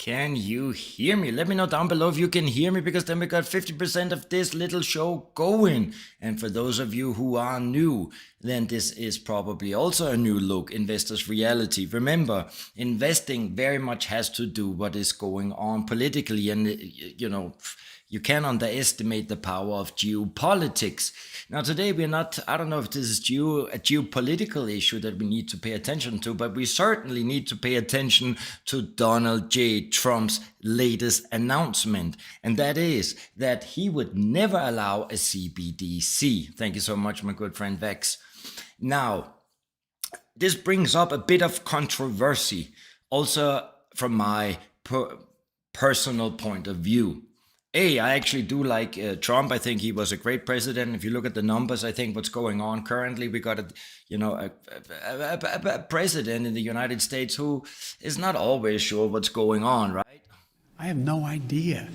Can you hear me? Let me know down below if you can hear me, because then we got 50% of this little show going. And for those of you who are new, then this is probably also a new look, Investors Reality. Remember, investing very much has to do what is going on politically, and you can't underestimate the power of geopolitics. Now, today we're not, I don't know if this is a geopolitical issue that we need to pay attention to, but we certainly need to pay attention to Donald J. Trump's latest announcement. And that is that he would never allow a CBDC. Thank you so much, my good friend Vex. Now, this brings up a bit of controversy, also from my personal point of view. I actually do like Trump. I think he was a great president. If you look at the numbers, I think what's going on currently, we got a president in the United States who is not always sure what's going on, right? I have no idea.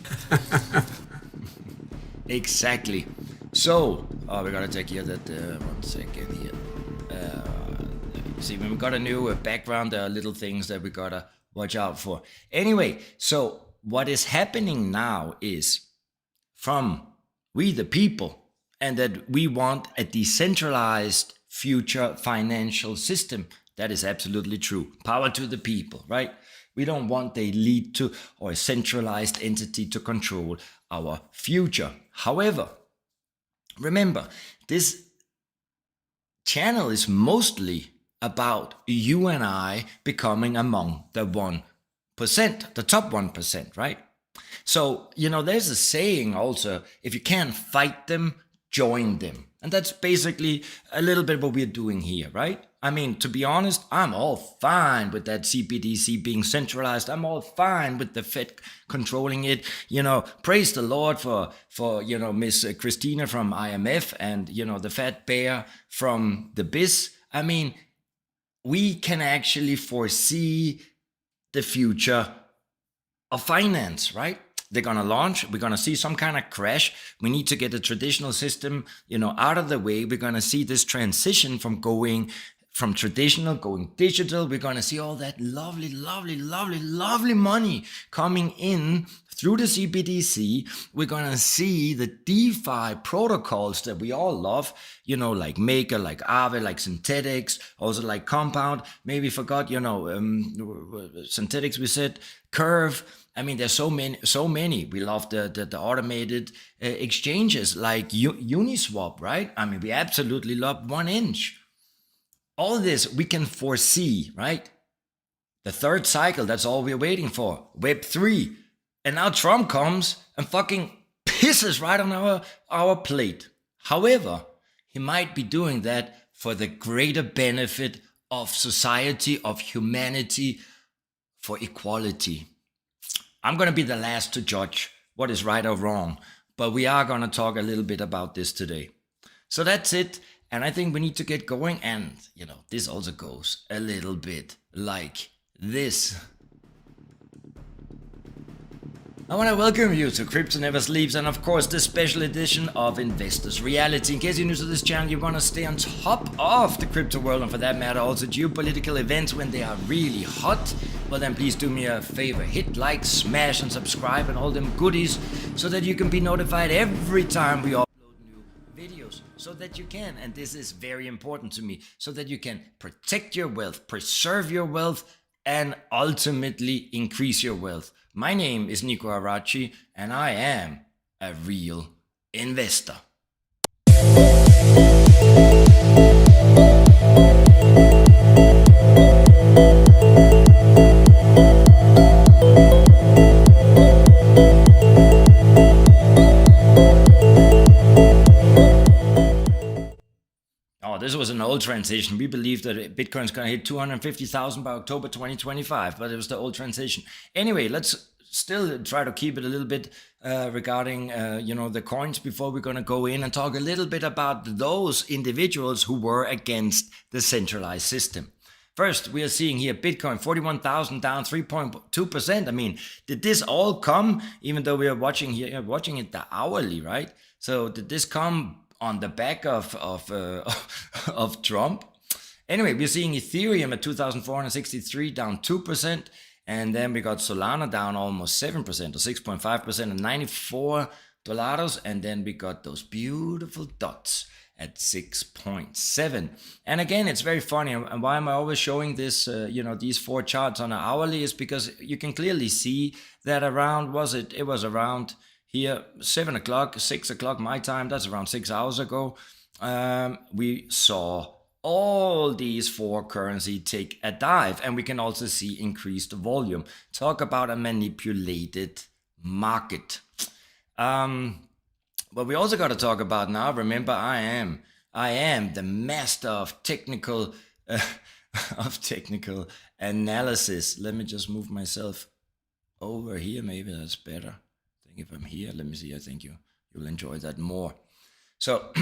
Exactly. So, we gotta take here that 1 second here. See, when we got a new background, there are little things that we gotta watch out for. Anyway, so what is happening now is, from we the people, and that we want a decentralized future financial system. That is absolutely true. Power to the people, right? We don't want a lead to or a centralized entity to control our future. However, remember, this channel is mostly about you and I becoming among the 1%, the top 1%, right? So, there's a saying also, if you can't fight them, join them. And that's basically a little bit what we're doing here, right? I mean, to be honest, I'm all fine with that CBDC being centralized. I'm all fine with the Fed controlling it. Praise the Lord for Miss Christina from IMF and, the Fat Bear from the BIS. I mean, we can actually foresee the future of finance, right? They're going to launch. We're going to see some kind of crash. We need to get the traditional system, out of the way. We're going to see this transition from traditional going digital. We're going to see all that lovely, lovely, lovely, lovely money coming in through the CBDC. We're going to see the DeFi protocols that we all love, like Maker, like Aave, like Synthetics, also like Compound. Maybe forgot, Synthetics, we said, Curve. I mean, there's so many. We love the automated exchanges like Uniswap, right? I mean, we absolutely love 1inch. All this we can foresee, right? The third cycle, that's all we're waiting for. Web3. And now Trump comes and fucking pisses right on our plate. However, he might be doing that for the greater benefit of society, of humanity, for equality. I'm going to be the last to judge what is right or wrong, but we are going to talk a little bit about this today. So that's it. And I think we need to get going. And, this also goes a little bit like this. I want to welcome you to Crypto Never Sleeps, and of course this special edition of Investors Reality. In case you're new to this channel, you want to stay on top of the crypto world, and for that matter also geopolitical events when they are really hot, well then please do me a favor, hit like, smash and subscribe and all them goodies so that you can be notified every time we upload new videos, so that you can, and this is very important to me, so that you can protect your wealth, preserve your wealth, and ultimately increase your wealth. My name is Nico Arachi, and I am a real investor. This was an old transition. We believed that Bitcoin's going to hit 250,000 by October 2025, but it was the old transition. Anyway, let's still try to keep it a little bit regarding, the coins before we're going to go in and talk a little bit about those individuals who were against the centralized system. First, we are seeing here Bitcoin 41,000 down 3.2%. I mean, did this all come, even though we are watching it the hourly, right? So did this come on the back of Trump? Anyway, we're seeing Ethereum at 2,463 down 2%. And then we got Solana down almost 7% or 6.5% and $94. And then we got those beautiful dots at 6.7. And again, it's very funny. And why am I always showing this, these 4 charts on an hourly is because you can clearly see that around, it was around here, 7 o'clock, 6 o'clock my time, that's around 6 hours ago. We saw all these 4 currency take a dive, and we can also see increased volume. Talk about a manipulated market. But we also got to talk about now, remember, I am the master of technical analysis. Let me just move myself over here. Maybe that's better. I think if I'm here, let me see. I think you'll enjoy that more. So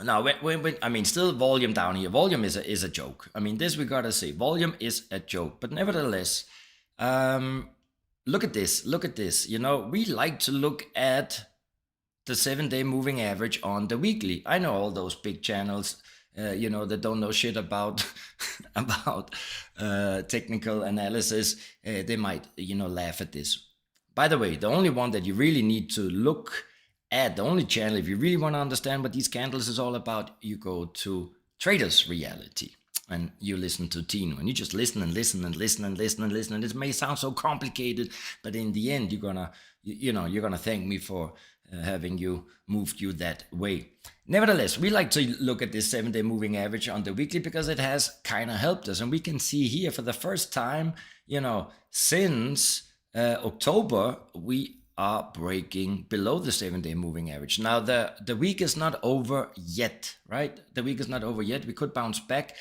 now, when still volume down here. Volume is a joke. I mean, this we gotta say. Volume is a joke. But nevertheless, look at this. Look at this. We like to look at the 7-day moving average on the weekly. I know all those big channels, that don't know shit about technical analysis. They might, laugh at this. By the way, the only one that you really need to look at, the only channel, if you really want to understand what these candles is all about, you go to Traders Reality and you listen to Tino, and you just listen and listen and listen and listen and listen. And it may sound so complicated, but in the end, you're gonna thank me for having you moved you that way. Nevertheless, we like to look at this 7-day moving average on the weekly because it has kind of helped us. And we can see here for the first time, since October, we are breaking below the 7-day moving average. Now, the week is not over yet, right? The week is not over yet. We could bounce back.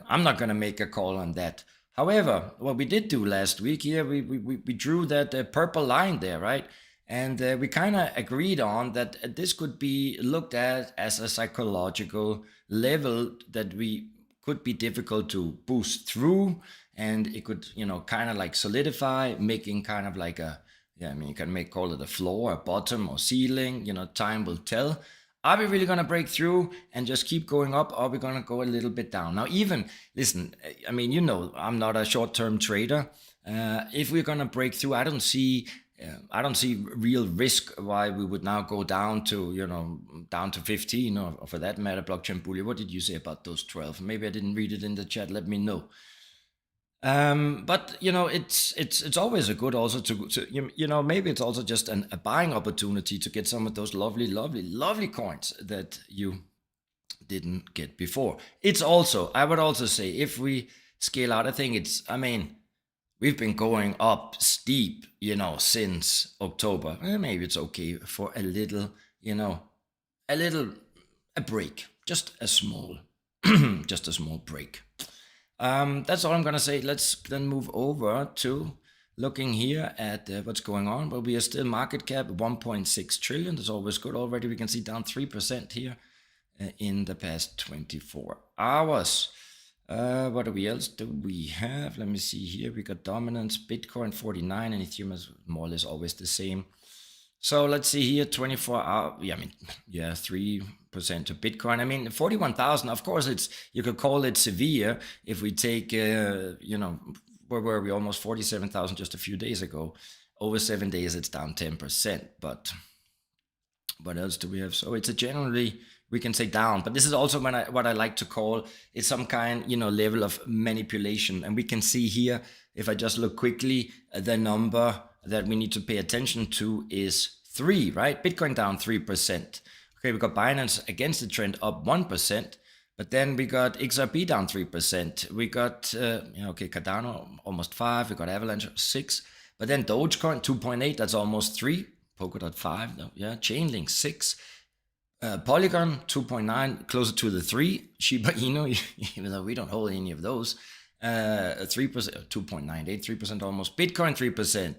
I'm not going to make a call on that. However, what we did do last week here, we drew that purple line there, right? And we kind of agreed on that this could be looked at as a psychological level that we could be difficult to boost through. And it could, kind of like solidify, making kind of like you can call it a floor, a bottom or ceiling, time will tell. Are we really going to break through and just keep going up? Or are we going to go a little bit down? Now, listen, I'm not a short-term trader. If we're going to break through, I don't see real risk why we would now go down to 15 or for that matter, blockchain bully. What did you say about those 12? Maybe I didn't read it in the chat. Let me know. But it's always a good also to maybe it's also just a buying opportunity to get some of those lovely coins that you didn't get before. It's also, I would also say, if we scale out, I think we've been going up steep, since October. Maybe it's okay for a little break, just a small break. That's all I'm gonna say. Let's then move over to looking here at what's going on. But we are still market cap 1.6 trillion. That's always good. Already we can see down 3% here in the past 24 hours. What else do we have? Let me see here. We got dominance, Bitcoin 49, and Ethereum is more or less always the same. So let's see here, 24 hours. 3% to Bitcoin. 41,000. Of course, you could call it severe if we take, where were we? Almost 47,000 just a few days ago. Over 7 days, it's down 10%. But what else do we have? So it's a generally, we can say down, but this is also what I like to call is some kind, level of manipulation. And we can see here, if I just look quickly, the number that we need to pay attention to is 3, right? Bitcoin down 3%. Okay, we got Binance against the trend up 1%, but then we got XRP down 3%. We got, Cardano almost 5, we got Avalanche 6, but then Dogecoin 2.8, that's almost 3, Polkadot 5, Chainlink 6, Polygon 2.9, closer to the 3, Shiba Inu, even though we don't hold any of those, 3%, 2.98, 3% almost, Bitcoin 3%,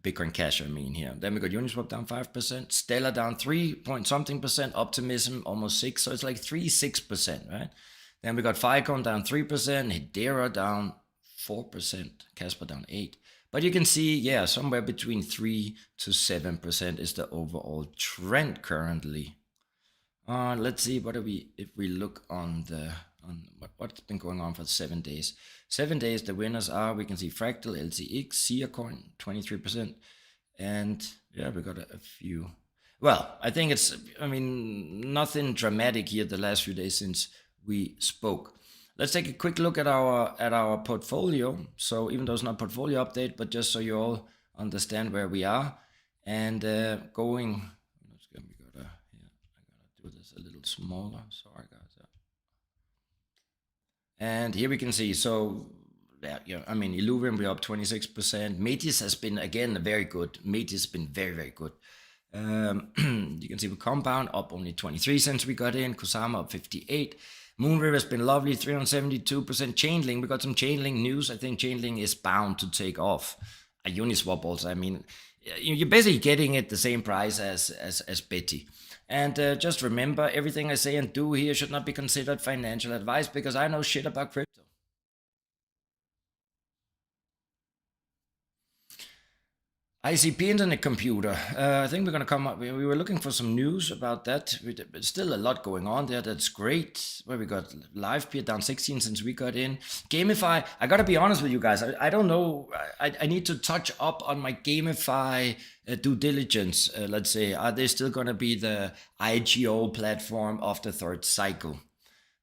Bitcoin Cash, here. Then we got Uniswap down 5%, Stellar down 3-point-something%, Optimism almost 6, so it's like 6%, right? Then we got Filecoin down 3%, Hedera down 4%, Casper down 8%. But you can see, somewhere between 3 to 7% is the overall trend currently. Let's see, if we look on the on what's been going on for 7 days. 7 days, the winners are, we can see Fractal, LTX, Sia coin, 23%. And yeah, we got a few. Well, I think it's, nothing dramatic here the last few days since we spoke. Let's take a quick look at our portfolio. So even though it's not portfolio update, but just so you all understand where we are. And going, I gotta do this a little smaller. Sorry guys. And here we can see, so Illuvium, we're up 26%. Metis has been, again, very good. Metis has been very, very good. You can see we Compound up only 23 since we got in. Kusama up 58. Moonriver has been lovely, 372%. Chainlink, we got some Chainlink news. I think Chainlink is bound to take off. A Uniswap also, you're basically getting it the same price as Betty. And just remember, everything I say and do here should not be considered financial advice because I know shit about crypto. ICP Internet Computer. I think we're going to come up. We were looking for some news about that. There's still a lot going on there. That's great. Where we got live peer down 16 since we got in. Gamify. I got to be honest with you guys. I don't know. I need to touch up on my Gamify due diligence. Let's say, are they still going to be the IGO platform of the third cycle?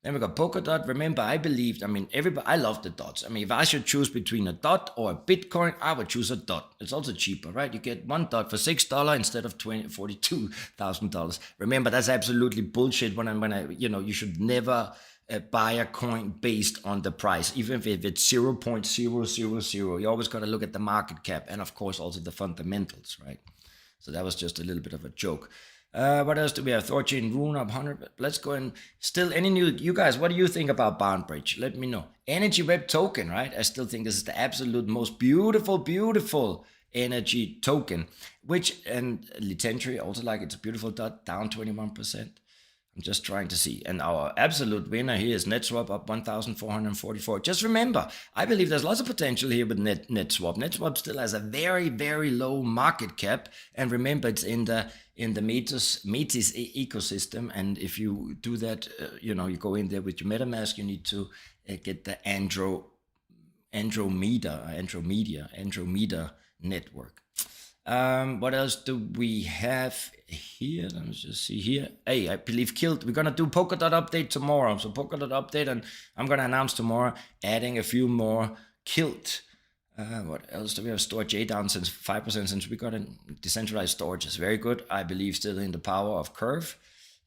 Then we got Polkadot. Remember, I believed, I love the dots. If I should choose between a dot or a Bitcoin, I would choose a dot. It's also cheaper, right? You get one dot for $6 instead of $42,000. Remember, that's absolutely bullshit you should never buy a coin based on the price, even if it's 0.000. You always got to look at the market cap and, of course, also the fundamentals, right? So that was just a little bit of a joke. What else do we have? Thorchain, Rune up 100. Let's go and still any new. You guys, what do you think about Boundbridge? Let me know. Energy Web token, right? I still think this is the absolute most beautiful energy token. And Litentry also like it's a beautiful dot, down 21%. I'm just trying to see. And our absolute winner here is NetSwap up 1,444. Just remember, I believe there's lots of potential here with NetSwap. NetSwap still has a very, very low market cap. And remember, it's in the Metis ecosystem. And if you do that, you go in there with your MetaMask, you need to get the Andromeda network. What else do we have here? Let me just see here. Hey, I believe Kilt. We're gonna do Polkadot update tomorrow. So Polkadot update, and I'm gonna announce tomorrow adding a few more Kilt. What else do we have? Storage J down since 5% since we got in. Decentralized storage is very good. I believe still in the power of Curve.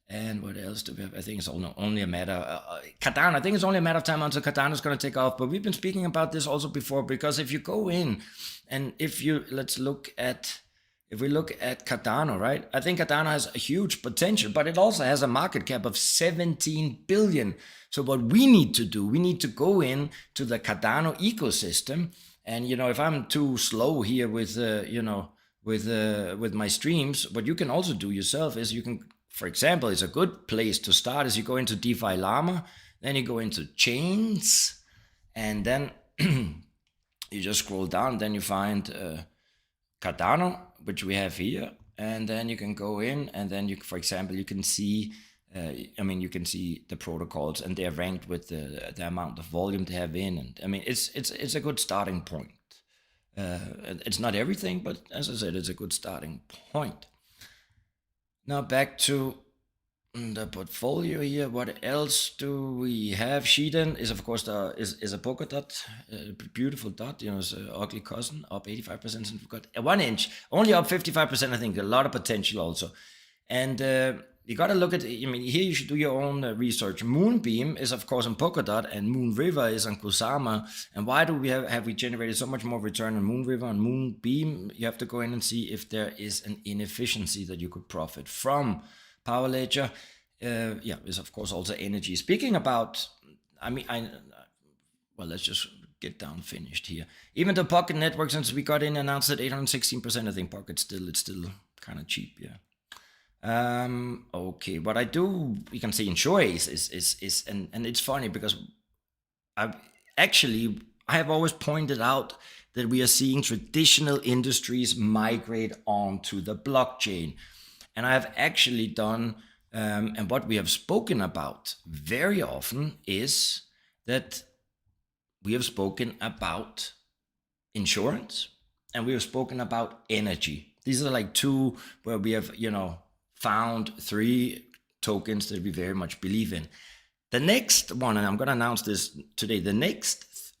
And what else do we have? I think it's only a matter. Cardano. I think it's only a matter of time until Cardano is going to take off. But we've been speaking about this also before, because if you go in and if we look at Cardano, right? I think Cardano has a huge potential, but it also has a market cap of 17 billion. So what we need to do, we need to go in to the Cardano ecosystem. And if I'm too slow here with my streams, what you can also do yourself is you can. For example, it's a good place to start is you go into DeFi Llama, then you go into chains, and then you just scroll down, then you find Cardano, which we have here, and then you can go in, and then for example, you can see, you can see the protocols, and they're ranked with the amount of volume they have in, and it's a good starting point. It's not everything, but as I said, it's a good starting point. Now back to the portfolio here. What else do we have? Shiden is of course is a polka dot, a beautiful dot. It's an ugly cousin, up 85% since we've got 1 inch, only up 55%. I think a lot of potential also, and you got to look at. Here you should do your own research. Moonbeam is of course on Polkadot, and Moonriver is on Kusama. And why do we have we generated so much more return on Moonriver and Moonbeam? You have to go in and see if there is an inefficiency that you could profit from. Power Ledger, is of course also energy. Speaking about, let's just get down finished here. Even the Pocket Network, since we got in, announced at 816%. I think Pocket it's still kind of cheap, yeah. Okay, what I do, you can see in Choice is and it's funny because I have always pointed out that we are seeing traditional industries migrate onto the blockchain, and I have actually done And what we have spoken about very often is that we have spoken about insurance and we have spoken about energy. These are like two where we have, found three tokens that we very much believe in. The next one, and I'm going to announce this today, the next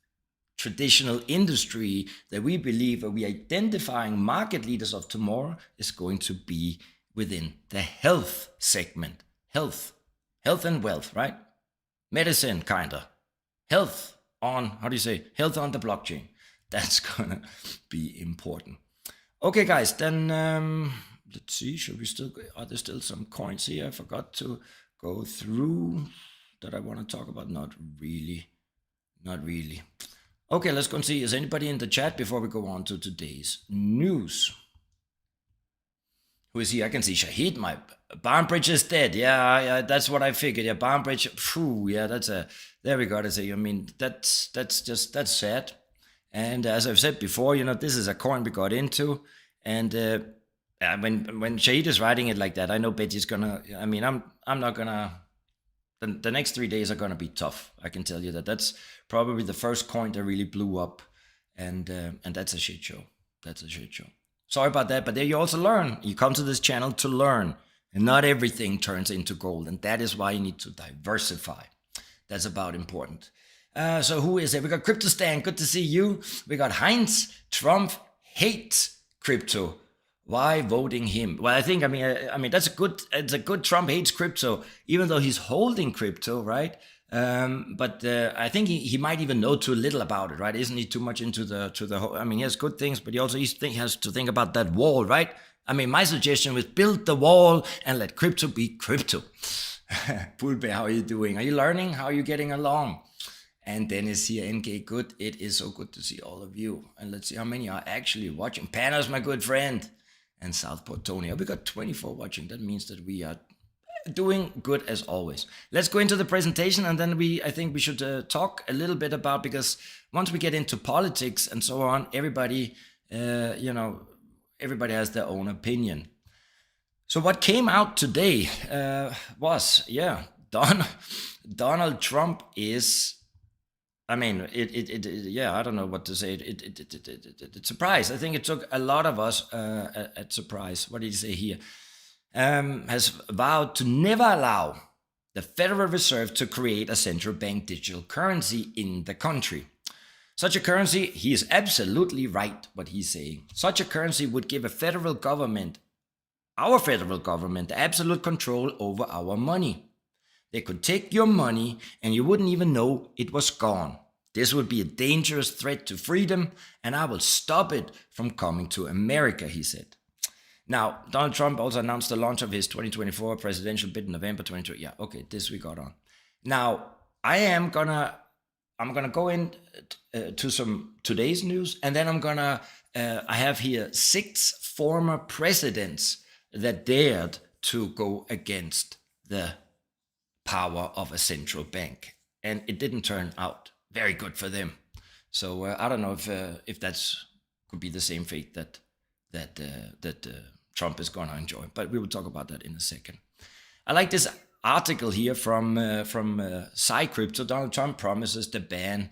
traditional industry that we believe we are identifying market leaders of tomorrow is going to be within the health segment. Health and wealth, right? Medicine, kinda. Health on, health on the blockchain. That's gonna be important. Okay, guys, then let's see, are there still some coins here? I forgot to go through that I want to talk about. Not really. Okay, let's go and see. Is anybody in the chat before we go on to today's news? Who is here? I can see Shahid. My Barnbridge is dead. Yeah, that's what I figured. Yeah, Barnbridge. Phew, yeah, there we go. That's sad. And as I've said before, this is a coin we got into. And when Shahid is writing it like that, I know Betty's gonna, I'm not gonna, the next 3 days are gonna be tough. I can tell you that. That's probably the first coin that really blew up. And that's a shit show. Sorry about that, but there you also learn. You come to this channel to learn, and not everything turns into gold, and that is why you need to diversify. That's about important. So who is it? We got Crypto Stan, good to see you. We got Heinz, Trump hates crypto. Why voting him? Well, I think, that's it's a good Trump hates crypto, even though he's holding crypto, right? But I think he might even know too little about it, right? Isn't he too much into the whole? He has good things, but he also has to think about that wall, right? My suggestion was build the wall and let crypto be crypto. Pulpe, how are you doing? Are you learning? How are you getting along? And Dennis here, NK, good. It is so good to see all of you. And let's see how many are actually watching. Panos, my good friend. And Southport Tony. We got 24 watching. That means that we are doing good as always. Let's go into the presentation, and then I think we should talk a little bit about, because once we get into politics and so on, everybody has their own opinion. So what came out today was, Donald Trump is, I don't know what to say. It surprised. I think it took a lot of us at surprise. What did he say here? Has vowed to never allow the Federal Reserve to create a central bank digital currency in the country. Such a currency, he is absolutely right what he's saying. Such a currency would give our federal government, absolute control over our money. They could take your money and you wouldn't even know it was gone. This would be a dangerous threat to freedom, and I will stop it from coming to America, he said. Now, Donald Trump also announced the launch of his 2024 presidential bid in November 2020. Yeah, okay, this we got on. Now, I'm gonna go in to some today's news, and then I have here 6 former presidents that dared to go against the power of a central bank, and it didn't turn out very good for them. So I don't know if that's could be the same fate that Trump is going to enjoy, but we will talk about that in a second. I like this article here from Cycrypto. Donald Trump promises to ban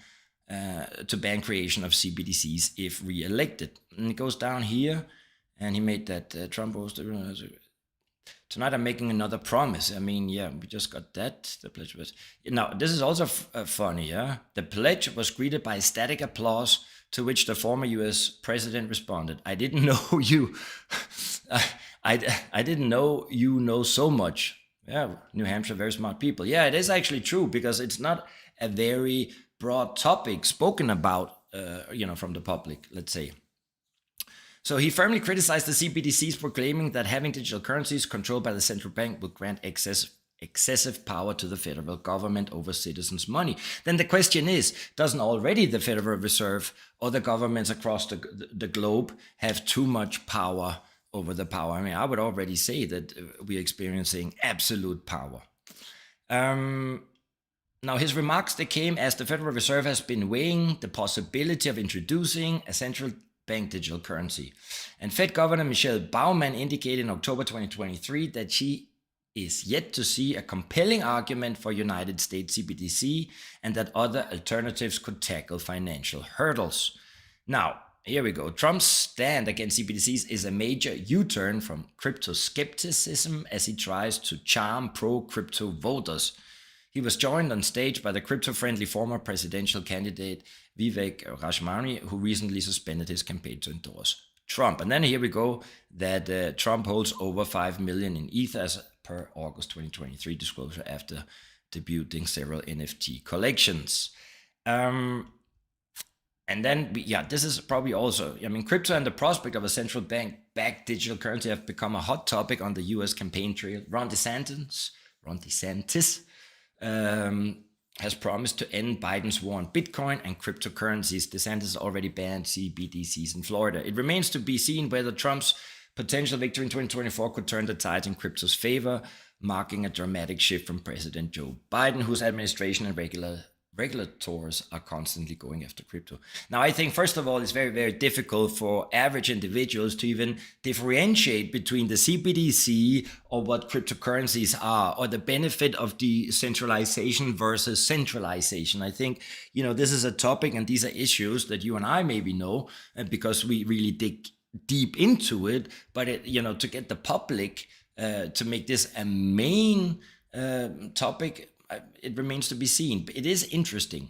creation of CBDCs if re-elected. And it goes down here, and he made that Trump was tonight. I'm making another promise. We just got that. The pledge was now. This is also funny. Yeah, the pledge was greeted by ecstatic applause, to which the former U.S. president responded, "I didn't know you. I didn't know you know so much." Yeah, New Hampshire, very smart people. Yeah, it is actually true, because it's not a very broad topic spoken about, from the public, let's say. So he firmly criticized the CBDCs, proclaiming that having digital currencies controlled by the central bank will grant excessive power to the federal government over citizens' money. Then the question is, doesn't already the Federal Reserve or the governments across the globe have too much power over the power? I would already say that we're experiencing absolute power. Now, his remarks, they came as the Federal Reserve has been weighing the possibility of introducing a central bank digital currency. And Fed Governor Michelle Baumann indicated in October 2023 that she is yet to see a compelling argument for United States CBDC and that other alternatives could tackle financial hurdles. Now, here we go. Trump's stand against CBDCs is a major U-turn from crypto skepticism as he tries to charm pro-crypto voters. He was joined on stage by the crypto-friendly former presidential candidate Vivek Ramaswamy, who recently suspended his campaign to endorse Trump. And then here we go that Trump holds over 5 million in Ether as per August 2023 disclosure after debuting several NFT collections. And then, this is probably also, crypto and the prospect of a central bank-backed digital currency have become a hot topic on the US campaign trail. Ron DeSantis has promised to end Biden's war on Bitcoin and cryptocurrencies. DeSantis already banned CBDCs in Florida. It remains to be seen whether Trump's potential victory in 2024 could turn the tides in crypto's favor, marking a dramatic shift from President Joe Biden, whose administration and regulators are constantly going after crypto. Now, I think, first of all, it's very, very difficult for average individuals to even differentiate between the CBDC or what cryptocurrencies are, or the benefit of decentralization versus centralization. I think, this is a topic and these are issues that you and I maybe know because we really dig deep into it, but to get the public to make this a main topic, it remains to be seen. It is interesting.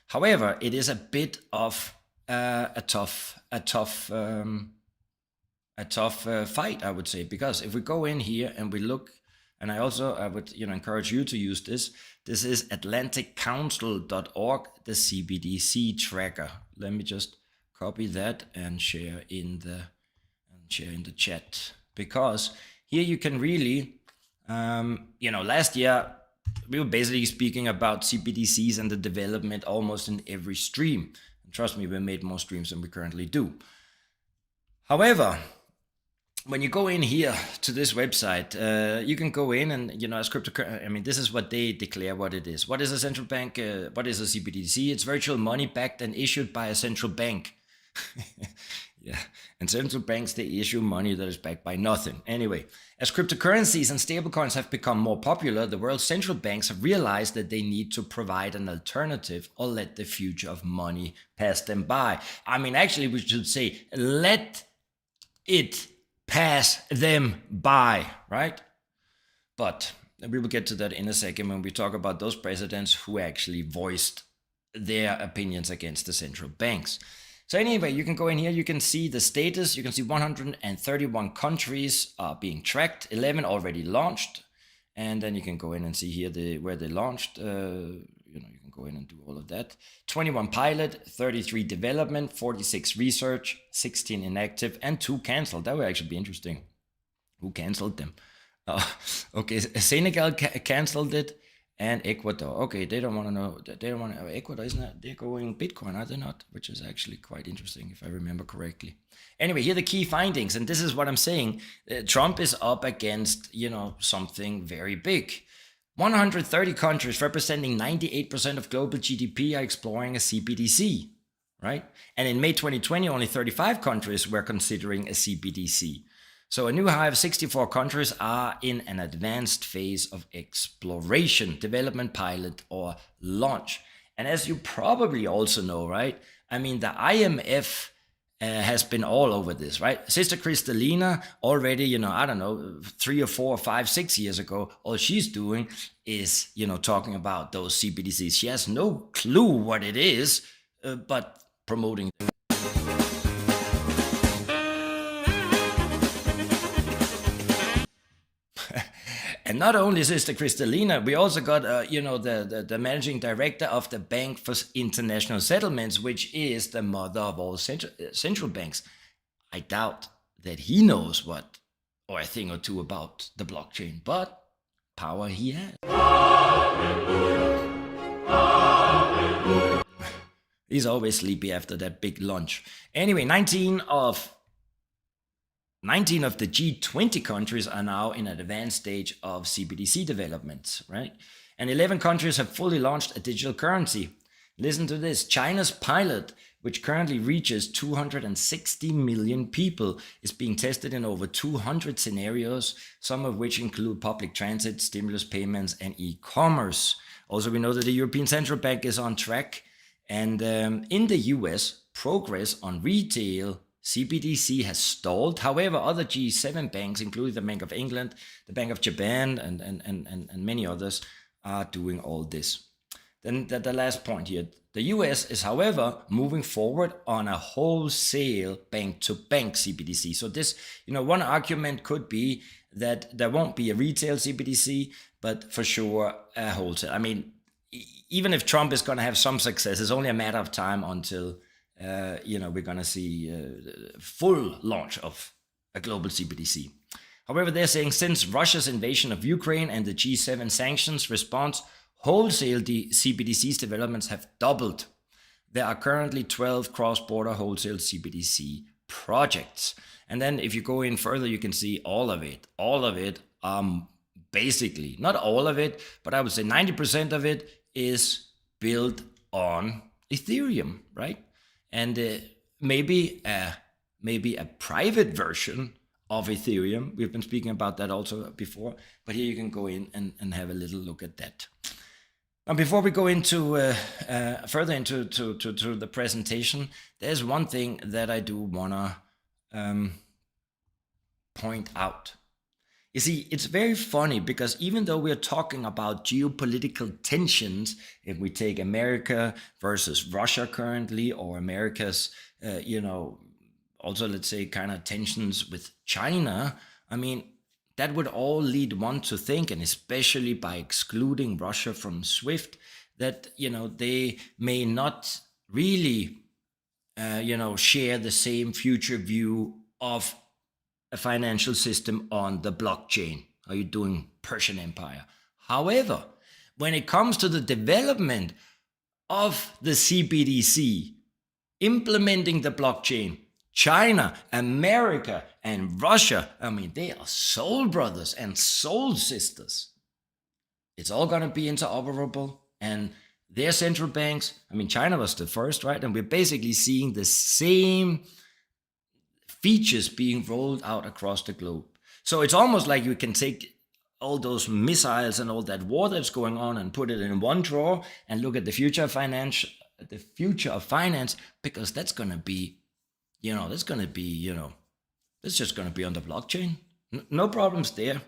However, it is a bit of a tough fight, I would say, because if we go in here and we look, and I would encourage you to use this. This is atlanticcouncil.org, the CBDC tracker. Let me just copy that and share in the chat, because here you can really, last year we were basically speaking about CBDCs and the development almost in every stream. And trust me, we made more streams than we currently do. However, when you go in here to this website, you can go in and, as cryptocurrency, this is what they declare what it is. What is a central bank? What is a CBDC? It's virtual money backed and issued by a central bank. Yeah, and central banks, they issue money that is backed by nothing. Anyway, as cryptocurrencies and stablecoins have become more popular, the world's central banks have realized that they need to provide an alternative or let the future of money pass them by. Actually, we should say, let it pass them by, right? But we will get to that in a second when we talk about those presidents who actually voiced their opinions against the central banks. So anyway, you can go in here, you can see the status, you can see 131 countries are being tracked, 11 already launched, and then you can go in and see here where they launched, you can go in and do all of that. 21 pilot, 33 development, 46 research, 16 inactive, and 2 canceled. That would actually be interesting. Who canceled them? Okay, Senegal canceled it. And Ecuador, okay, they don't want to know. They don't want to. Ecuador, isn't that? They're going Bitcoin, are they not? Which is actually quite interesting, if I remember correctly. Anyway, here are the key findings, and this is what I'm saying. Trump is up against, something very big. 130 countries representing 98% of global GDP are exploring a CBDC, right? And in May 2020, only 35 countries were considering a CBDC. So a new high of 64 countries are in an advanced phase of exploration, development, pilot, or launch. And as you probably also know, right? The IMF has been all over this, right? Sister Kristalina already, 3 or 4 or 5, 6 years ago, all she's doing is, talking about those CBDCs. She has no clue what it is, but promoting them. And not only Sister Kristalina, we also got, the managing director of the Bank for International Settlements, which is the mother of all central banks. I doubt that he knows what, or a thing or two about the blockchain, but power he has. Hallelujah. Hallelujah. He's always sleepy after that big lunch. Anyway, 19 of the G20 countries are now in an advanced stage of CBDC development, right? And 11 countries have fully launched a digital currency. Listen to this. China's pilot which currently reaches 260 million people, is being tested in over 200 scenarios, some of which include public transit, stimulus payments, and e-commerce. Also, we know that the European Central Bank is on track. And in the US, progress on retail CBDC has stalled. However, other G7 banks, including the Bank of England, the Bank of Japan, and many others, are doing all this. Then the last point here. The US is, however, moving forward on a wholesale bank-to-bank CBDC. So this, one argument could be that there won't be a retail CBDC, but for sure a wholesale. I mean, even if Trump is going to have some success, it's only a matter of time until we're going to see full launch of a global CBDC. However, they're saying since Russia's invasion of Ukraine and the G7 sanctions response, wholesale CBDC's developments have doubled. There are currently 12 cross-border wholesale CBDC projects. And then if you go in further, you can see all of it, basically, not all of it, but I would say 90% of it is built on Ethereum, right? And maybe a private version of Ethereum. We've been speaking about that also before, but here you can go in and have a little look at that. Now, before we go into further into the presentation, there's one thing that I do wanna point out. You see, it's very funny because even though we're talking about geopolitical tensions, if we take America versus Russia currently, or America's, also let's say kind of tensions with China, I mean, that would all lead one to think, and especially by excluding Russia from SWIFT, that, they may not really, share the same future view of a financial system on the blockchain. Are you doing Persian Empire? However, when it comes to the development of the CBDC, implementing the blockchain, China, America, and Russia, I mean, they are soul brothers and soul sisters. It's all going to be interoperable, and their central banks, I mean, China was the first, right? And we're basically seeing the same features being rolled out across the globe. So it's almost like you can take all those missiles and all that war that's going on and put it in one drawer and look at the future of finance, because that's going to be, that's just going to be on the blockchain. No problems there.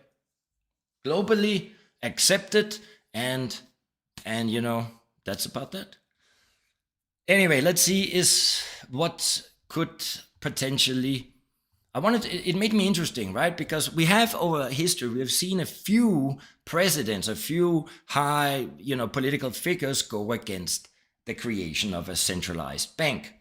Globally accepted, and that's about that. Anyway, let's see is what could potentially, it made me interesting, right? Because we have over history, we have seen a few presidents, a few high, political figures go against the creation of a centralized bank.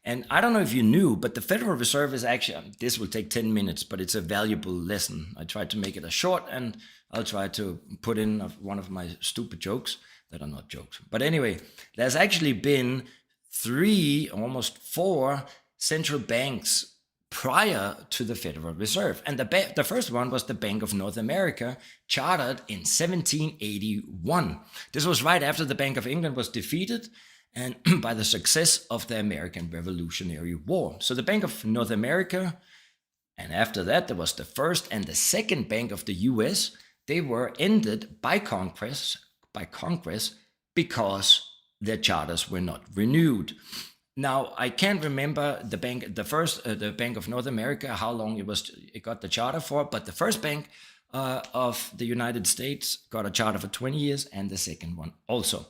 And I don't know if you knew, but the Federal Reserve is actually, this will take 10 minutes, but it's a valuable lesson. I tried to make it a short, and I'll try to put in one of my stupid jokes that are not jokes. But anyway, there's actually been 3, almost 4 central banks prior to the Federal Reserve. And the first one was the Bank of North America, chartered in 1781. This was right after the Bank of England was defeated and by the success of the American Revolutionary War. So the Bank of North America, and after that there was the first and the second Bank of the US, they were ended by Congress because their charters were not renewed. Now, I can't remember the Bank of North America, how long it got the charter for, but the first bank of the United States got a charter for 20 years, and the second one also.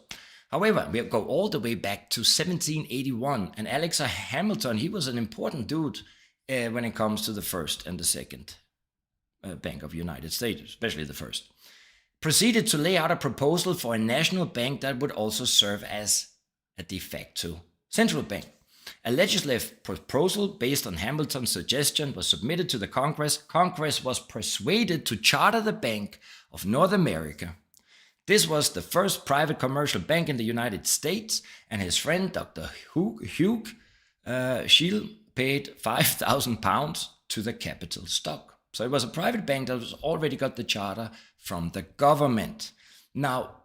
However, we go all the way back to 1781, and Alexander Hamilton, he was an important dude when it comes to the first and the second Bank of the United States, especially the first. Proceeded to lay out a proposal for a national bank that would also serve as a de facto central bank. A legislative proposal based on Hamilton's suggestion was submitted to the Congress. Congress was persuaded to charter the Bank of North America. This was the first private commercial bank in the United States, and his friend Dr. Hugh Scheel paid £5,000 to the capital stock. So it was a private bank that was already got the charter from the government. Now,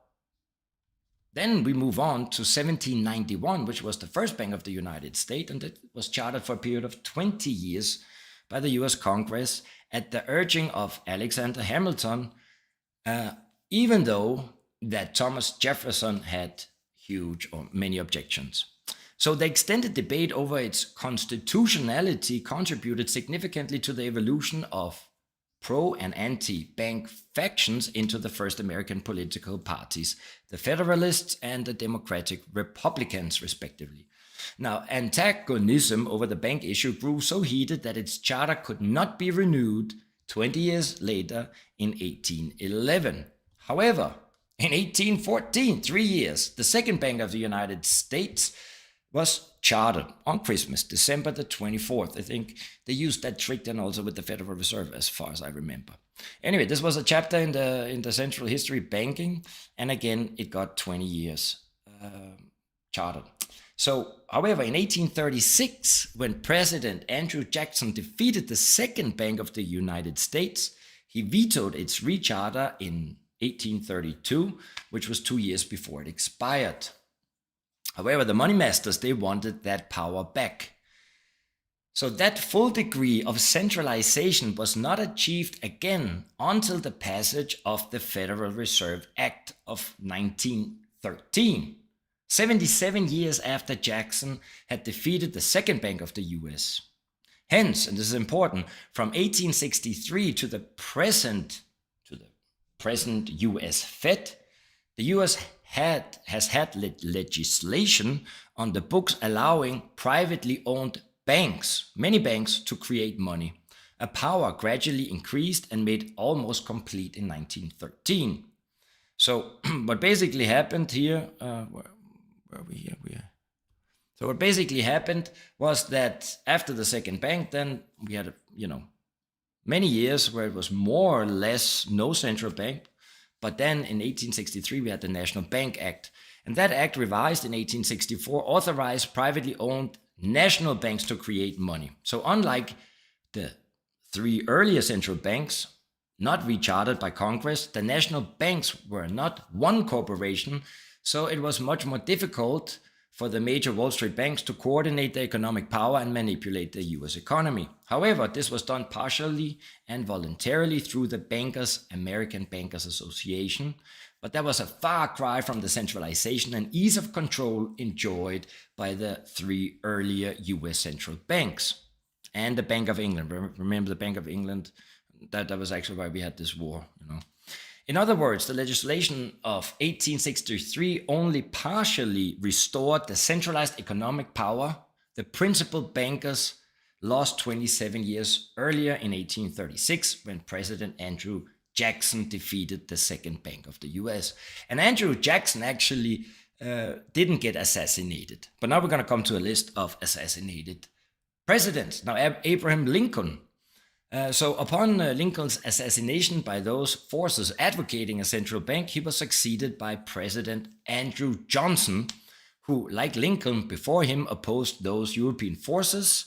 Then we move on to 1791, which was the first bank of the United States, and it was chartered for a period of 20 years by the US Congress at the urging of Alexander Hamilton, even though that Thomas Jefferson had huge or many objections. So the extended debate over its constitutionality contributed significantly to the evolution of pro and anti-bank factions into the first American political parties, the Federalists and the Democratic Republicans, respectively. Now, antagonism over the bank issue grew so heated that its charter could not be renewed 20 years later in 1811. However, in 1814, 3 years, the second bank of the United States was chartered on Christmas, December the 24th. I think they used that trick then also with the Federal Reserve, as far as I remember. Anyway, this was a chapter in the central history banking, and again, it got 20 years chartered. So, however, in 1836, when President Andrew Jackson defeated the second bank of the United States, he vetoed its recharter in 1832, which was 2 years before it expired. However, the money masters, they wanted that power back. So that full degree of centralization was not achieved again until the passage of the Federal Reserve Act of 1913, 77 years after Jackson had defeated the second bank of the US. Hence, and this is important, from 1863 to the present US Fed, the US has had legislation on the books allowing privately owned banks, many banks, to create money. A power gradually increased and made almost complete in 1913. So what basically happened here, where are we here? So what basically happened was that after the second bank, then we had, many years where it was more or less no central bank. But then in 1863, we had the National Bank Act. And that act, revised in 1864, authorized privately owned national banks to create money. So unlike the 3 earlier central banks, not rechartered by Congress, the national banks were not one corporation. So it was much more difficult for the major Wall Street banks to coordinate their economic power and manipulate the US economy. However, this was done partially and voluntarily through the American Bankers Association, but that was a far cry from the centralization and ease of control enjoyed by the 3 earlier US central banks and the Bank of England. Remember the Bank of England? That was actually why we had this war, In other words, the legislation of 1863 only partially restored the centralized economic power the principal bankers lost 27 years earlier in 1836 when President Andrew Jackson defeated the second bank of the US. And Andrew Jackson actually didn't get assassinated. But now we're going to come to a list of assassinated presidents. Now, Abraham Lincoln. So upon Lincoln's assassination by those forces advocating a central bank, he was succeeded by President Andrew Johnson, who, like Lincoln before him, opposed those European forces.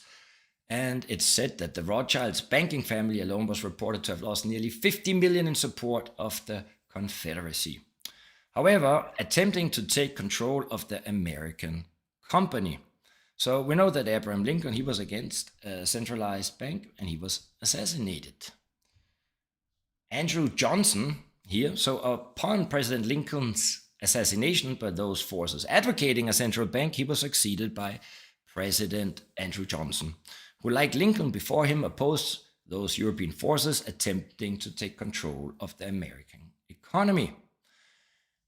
And it's said that the Rothschilds banking family alone was reported to have lost nearly 50 million in support of the Confederacy. However, attempting to take control of the American company. So we know that Abraham Lincoln, he was against a centralized bank and he was assassinated. Andrew Johnson here, so upon President Lincoln's assassination by those forces advocating a central bank, he was succeeded by President Andrew Johnson, who, like Lincoln before him, opposed those European forces attempting to take control of the American economy.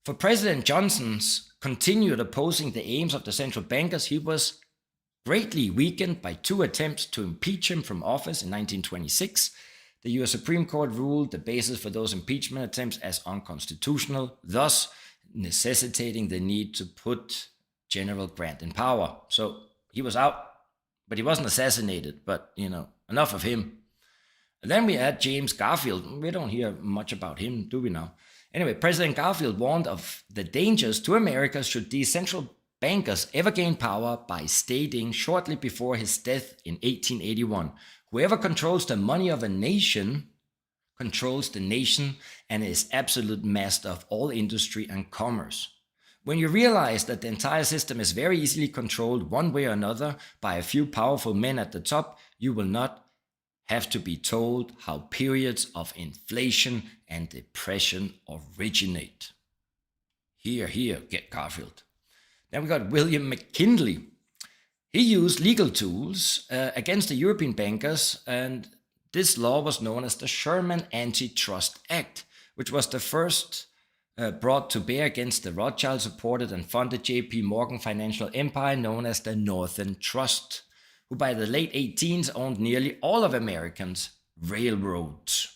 For President Johnson's continued opposing the aims of the central bankers, he was greatly weakened by 2 attempts to impeach him from office in 1926. The US Supreme Court ruled the basis for those impeachment attempts as unconstitutional, thus necessitating the need to put General Grant in power. So he was out, but he wasn't assassinated, but, enough of him. And then we had James Garfield. We don't hear much about him, do we now? Anyway, President Garfield warned of the dangers to America should these central bankers ever gain power by stating shortly before his death in 1881, whoever controls the money of a nation controls the nation and is absolute master of all industry and commerce. When you realize that the entire system is very easily controlled one way or another by a few powerful men at the top, you will not have to be told how periods of inflation and depression originate. Here, get Garfield. Then we got William McKinley. He used legal tools against the European bankers, and this law was known as the Sherman Antitrust Act, which was the first brought to bear against the Rothschild-supported and funded J.P. Morgan financial empire known as the Northern Trust, who by the late 18s owned nearly all of Americans' railroads.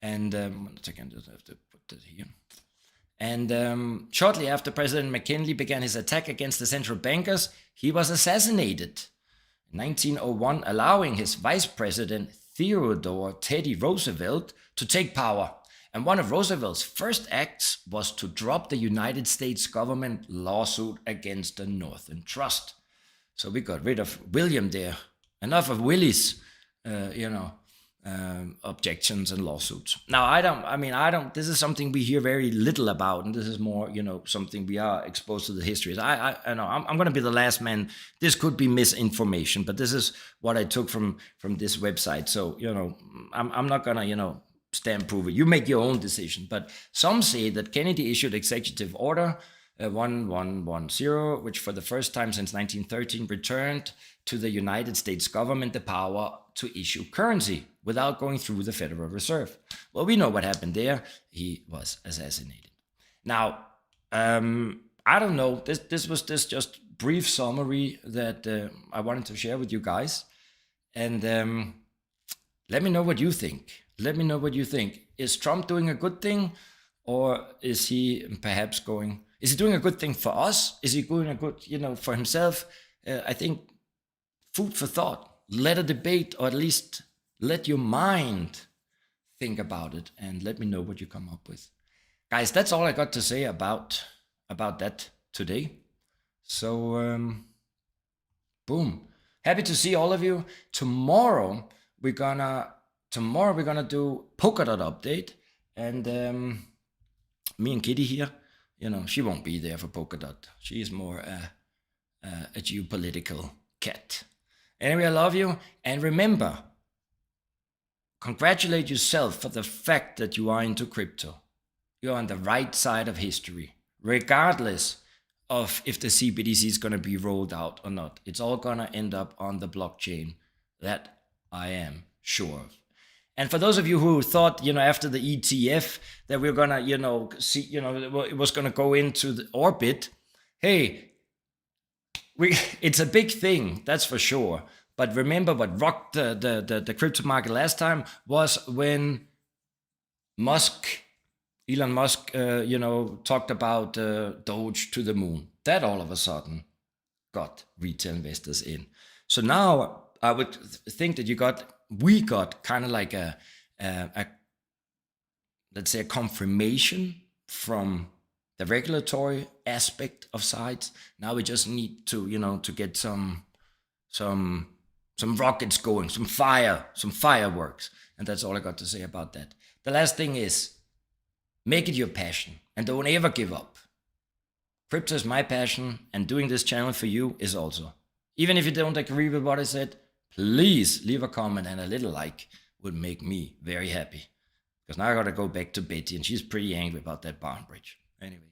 And one second, I have to put that here. And shortly after President McKinley began his attack against the central bankers, he was assassinated in 1901, allowing his vice president Theodore Teddy Roosevelt to take power. And one of Roosevelt's first acts was to drop the United States government lawsuit against the Northern Trust. So we got rid of William there. Enough of Willie's, objections and lawsuits. Now, this is something we hear very little about, and this is more, something we are exposed to the histories. I'm going to be the last man. This could be misinformation, but this is what I took from this website. So, I'm not going to, stamp prove it. You make your own decision. But some say that Kennedy issued Executive Order 1110, which for the first time since 1913 returned to the United States government the power to issue currency without going through the Federal Reserve. Well, we know what happened there. He was assassinated. Now, I don't know. This was just brief summary that I wanted to share with you guys. And let me know what you think. Let me know what you think. Is Trump doing a good thing, or is he perhaps is he doing a good thing for us? Is he doing a good, for himself? I think food for thought. Let a debate, or at least let your mind think about it, and let me know what you come up with. Guys, that's all I got to say about that today. So, boom. Happy to see all of you. Tomorrow we're gonna do Polkadot update, and me and Kitty here, she won't be there for Polkadot. She is more a geopolitical cat. Anyway, I love you, and remember, congratulate yourself for the fact that you are into crypto. You're on the right side of history, regardless of if the CBDC is going to be rolled out or not. It's all going to end up on the blockchain. That I am sure of. And for those of you who thought, after the ETF that we're going to, it was going to go into the orbit, hey, it's a big thing, that's for sure. But remember what rocked the crypto market last time was when Elon Musk, talked about Doge to the moon. That all of a sudden got retail investors in. So now I would think that we got kind of like a let's say a confirmation from the regulatory aspect of sides. Now we just need to to get some rockets going, some fireworks, and that's all I got to say about that. The last thing is, make it your passion and don't ever give up. Crypto is my passion, and doing this channel for you is also. Even if you don't agree with what I said, please leave a comment, and a little like would make me very happy. Because now I gotta go back to Betty, and she's pretty angry about that barn bridge. Anyway.